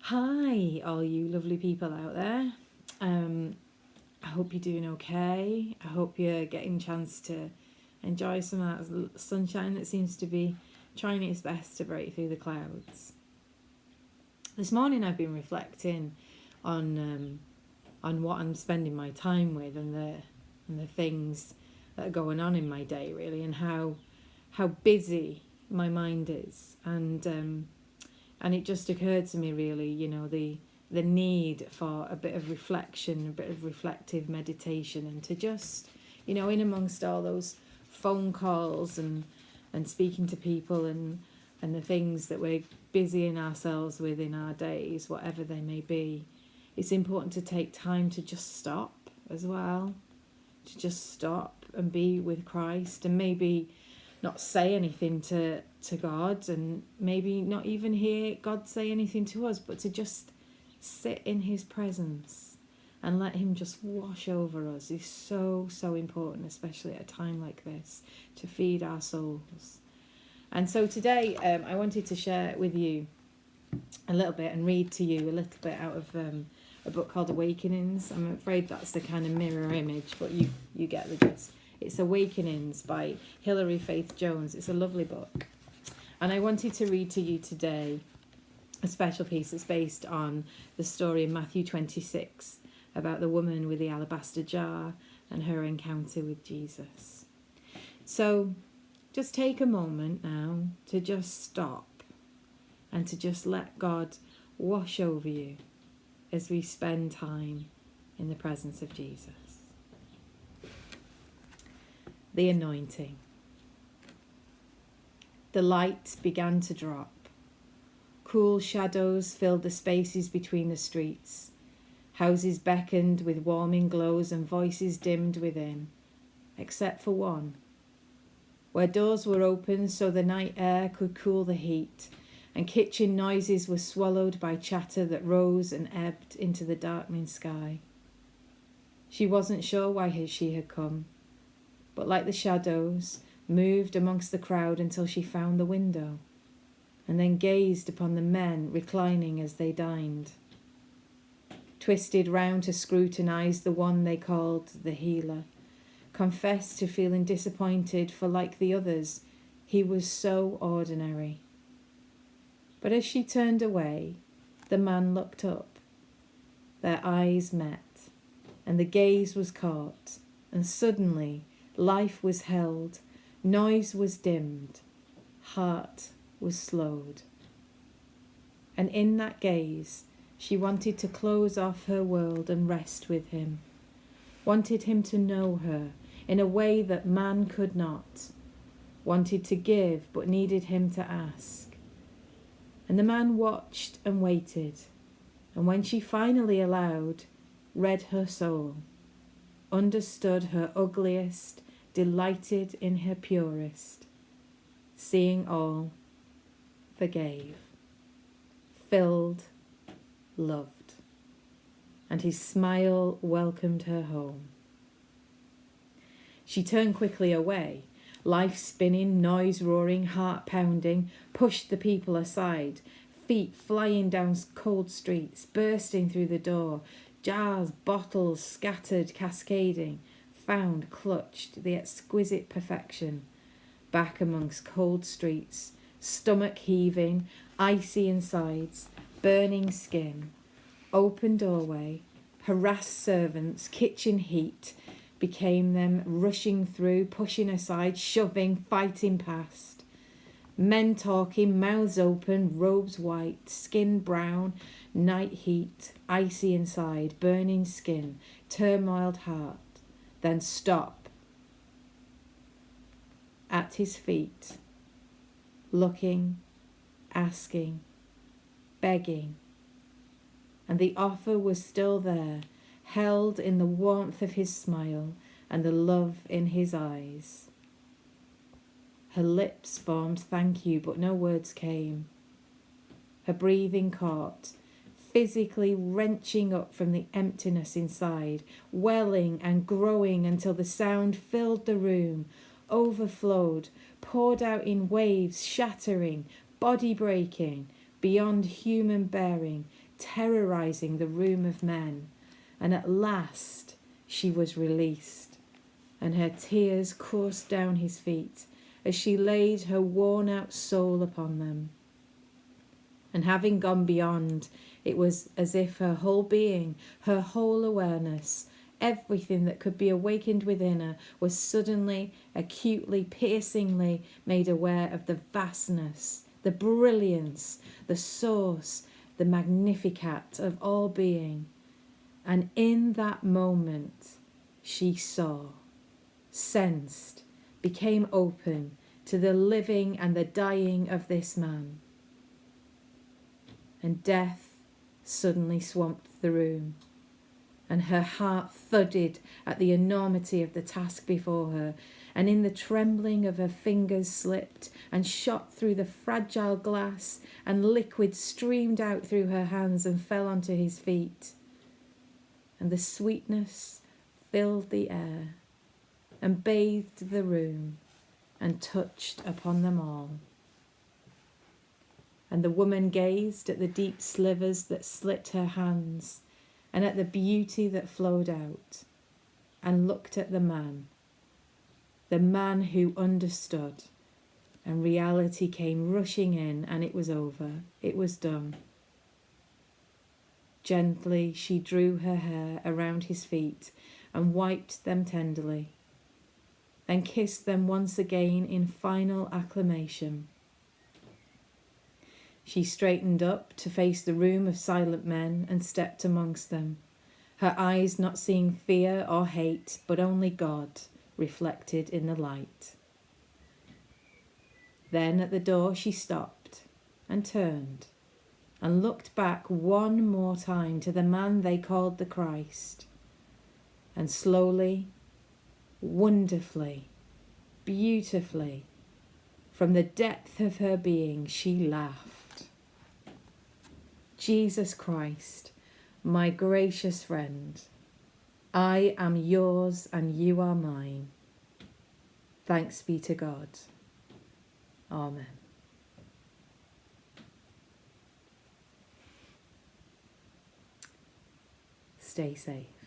Hi, all you lovely people out there. I hope you're doing okay. I hope you're getting a chance to enjoy some of that sunshine that seems to be trying its best to break through the clouds. This morning I've been reflecting on what I'm spending my time with and the things that are going on in my day really, and how busy my mind is, and it just occurred to me really, the need for a bit of reflection, a bit of reflective meditation, and to just, in amongst all those phone calls and speaking to people and the things that we're busying ourselves with in our days, whatever they may be, it's important to take time to just stop as well, to just stop and be with Christ, and maybe not say anything to God, and maybe not even hear God say anything to us, but to just sit in his presence and let him just wash over us is so important, especially at a time like this, to feed our souls. And so today I wanted to share with you a little bit and read to you a little bit out of a book called Awakenings. I'm afraid that's the kind of mirror image, but you get the gist. It's Awakenings by Hilary Faith Jones. It's a lovely book. And I wanted to read to you today a special piece that's based on the story in Matthew 26 about the woman with the alabaster jar and her encounter with Jesus. So just take a moment now to just stop and to just let God wash over you as we spend time in the presence of Jesus. The anointing. The light began to drop. Cool shadows filled the spaces between the streets. Houses beckoned with warming glows and voices dimmed within, except for one, where doors were opened so the night air could cool the heat, and kitchen noises were swallowed by chatter that rose and ebbed into the darkening sky. She wasn't sure why she had come, but like the shadows, moved amongst the crowd until she found the window, and then gazed upon the men reclining as they dined. Twisted round to scrutinise the one they called the healer, confessed to feeling disappointed, for like the others, he was so ordinary. But as she turned away, the man looked up. Their eyes met, and the gaze was caught, and suddenly life was held, noise was dimmed, heart was slowed. And in that gaze, she wanted to close off her world and rest with him, wanted him to know her in a way that man could not, wanted to give but needed him to ask. And the man watched and waited, and when she finally allowed, read her soul, understood her ugliest, delighted in her purest, seeing all, forgave, filled, loved, and his smile welcomed her home. She turned quickly away, life spinning, noise roaring, heart pounding, pushed the people aside, feet flying down cold streets, bursting through the door, jars, bottles scattered, cascading, found, clutched, the exquisite perfection, back amongst cold streets, stomach heaving, icy insides, burning skin, open doorway, harassed servants, kitchen heat, became them, rushing through, pushing aside, shoving, fighting past. Men talking, mouths open, robes white, skin brown, night heat, icy inside, burning skin, turmoiled heart. Then stop. At his feet, looking, asking, begging. And the offer was still there, held in the warmth of his smile and the love in his eyes. Her lips formed thank you, but no words came. Her breathing caught, physically wrenching up from the emptiness inside, welling and growing until the sound filled the room, overflowed, poured out in waves, shattering, body breaking, beyond human bearing, terrorizing the room of men. And at last she was released, and her tears coursed down his feet as she laid her worn-out soul upon them. And having gone beyond, it was as if her whole being, her whole awareness, everything that could be awakened within her was suddenly, acutely, piercingly made aware of the vastness, the brilliance, the source, the Magnificat of all being. And in that moment, she saw, sensed, became open to the living and the dying of this man. And death suddenly swamped the room, and her heart thudded at the enormity of the task before her, and in the trembling of her fingers slipped and shot through the fragile glass, and liquid streamed out through her hands and fell onto his feet. And the sweetness filled the air and bathed the room and touched upon them all. And the woman gazed at the deep slivers that slit her hands and at the beauty that flowed out, and looked at the man who understood, and reality came rushing in, and it was over, it was done. Gently she drew her hair around his feet and wiped them tenderly, and kissed them once again in final acclamation. She straightened up to face the room of silent men and stepped amongst them, her eyes not seeing fear or hate, but only God reflected in the light. Then at the door she stopped and turned and looked back one more time to the man they called the Christ. And slowly, wonderfully, beautifully, from the depth of her being, she laughed. Jesus Christ, my gracious friend, I am yours and you are mine. Thanks be to God. Amen. Stay safe.